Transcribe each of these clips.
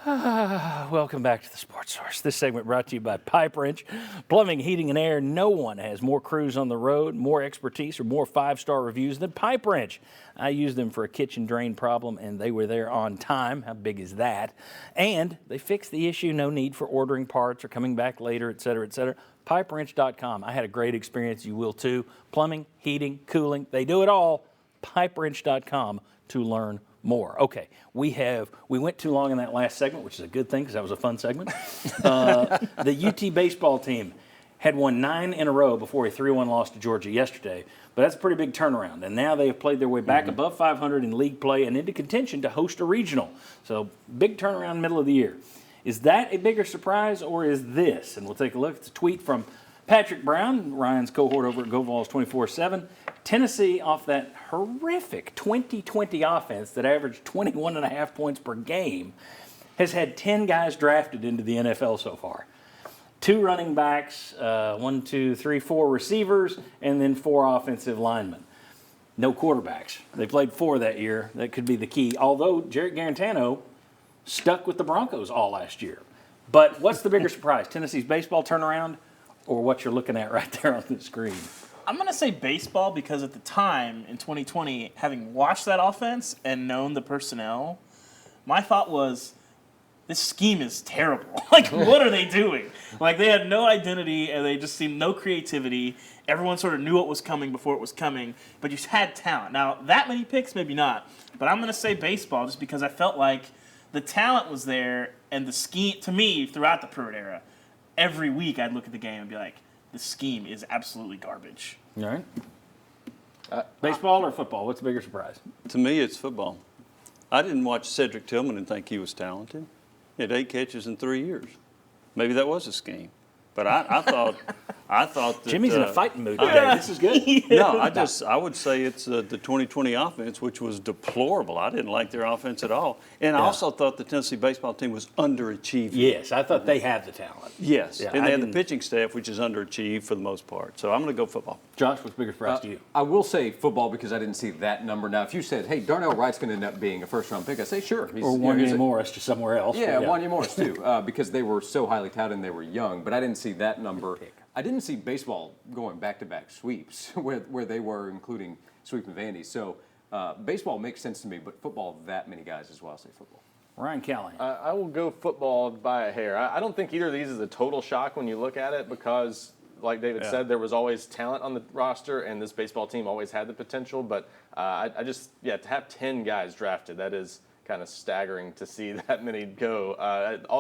Welcome back to the Sports Source. This segment brought to you by Pipe Wrench. Plumbing, heating, and air. No one has more crews on the road, more expertise, or more five-star reviews than Pipe Wrench. I used them for a kitchen drain problem, and they were there on time. How big is that? And they fixed the issue. No need for ordering parts or coming back later, et cetera, et cetera. PipeWrench.com. I had a great experience. You will too. Plumbing, heating, cooling. They do it all. PipeWrench.com to learn more. Okay, we went too long in that last segment, which is a good thing because that was a fun segment. The UT baseball team had won 9 in a row before a 3-1 loss to Georgia yesterday, but that's a pretty big turnaround. And now they have played their way back above 500 in league play and into contention to host a regional. So big turnaround middle of the year. Is that a bigger surprise or is this? And we'll take a look. It's a tweet from Patrick Brown, Ryan's cohort over at GoVols 24/7. Tennessee, off that horrific 2020 offense that averaged 21.5 points per game, has had 10 guys drafted into the NFL so far. 2 running backs, 4 receivers, and then 4 offensive linemen. No quarterbacks. They played 4 that year. That could be the key. Although Jarrett Garantano stuck with the Broncos all last year. But what's the bigger surprise, Tennessee's baseball turnaround or what you're looking at right there on the screen? I'm going to say baseball because at the time in 2020, having watched that offense and known the personnel, my thought was, this scheme is terrible. Like, what are they doing? Like, they had no identity and they just seemed no creativity. Everyone sort of knew what was coming before it was coming, but you had talent. Now, that many picks, maybe not, but I'm going to say baseball just because I felt like the talent was there and the scheme, to me, throughout the Pruitt era, every week I'd look at the game and be like, the scheme is absolutely garbage. All right. Baseball or football? What's the bigger surprise? To me, it's football. I didn't watch Cedric Tillman and think he was talented. He had 8 catches in 3 years. Maybe that was a scheme. But I thought that Jimmy's in a fighting mood today. This is good. No, I would say it's the 2020 offense, which was deplorable. I didn't like their offense at all. And I also thought the Tennessee baseball team was underachieving. Yes, I thought they had the talent. Yes, Yeah, and they had the pitching staff, which is underachieved for the most part. So I'm going to go football. Josh, what's bigger surprise to you? I will say football because I didn't see that number. Now, if you said, hey, Darnell Wright's going to end up being a first-round pick, I'd say sure. Or Wanya Morris to somewhere else. Yeah, Wanya Morris too, because they were so highly touted and they were young. But I didn't see that number. I didn't see baseball going back-to-back sweeps where they were, including Sweep and Vandy. So baseball makes sense to me, but football, that many guys as well. I'll say football. Ryan Callahan. I will go football by a hair. I don't think either of these is a total shock when you look at it because, like David said, there was always talent on the roster, and this baseball team always had the potential. But I just, to have 10 guys drafted, that is kind of staggering to see that many go.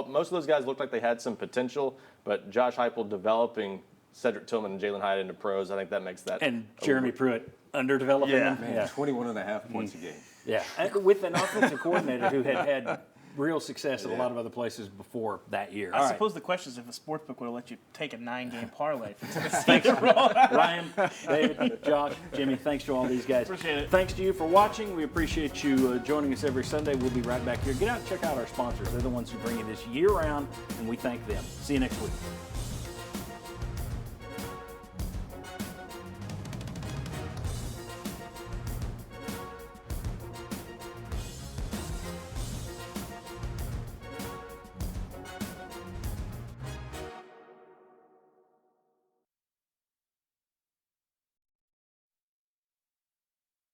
Most of those guys looked like they had some potential, but Josh Heupel developing Cedric Tillman and Jalen Hyatt into pros, I think that makes that. And Jeremy Pruitt underdeveloping them. Man, 21.5 points a game. Yeah, and with an offensive coordinator who had real success at a lot of other places before that year. I suppose the question is if a sportsbook would have let you take a 9-game parlay for Tennessee. Ryan, David, Josh, Jimmy, thanks to all these guys. Appreciate it. Thanks to you for watching. We appreciate you joining us every Sunday. We'll be right back here. Get out and check out our sponsors. They're the ones who bring you this year-round, and we thank them. See you next week.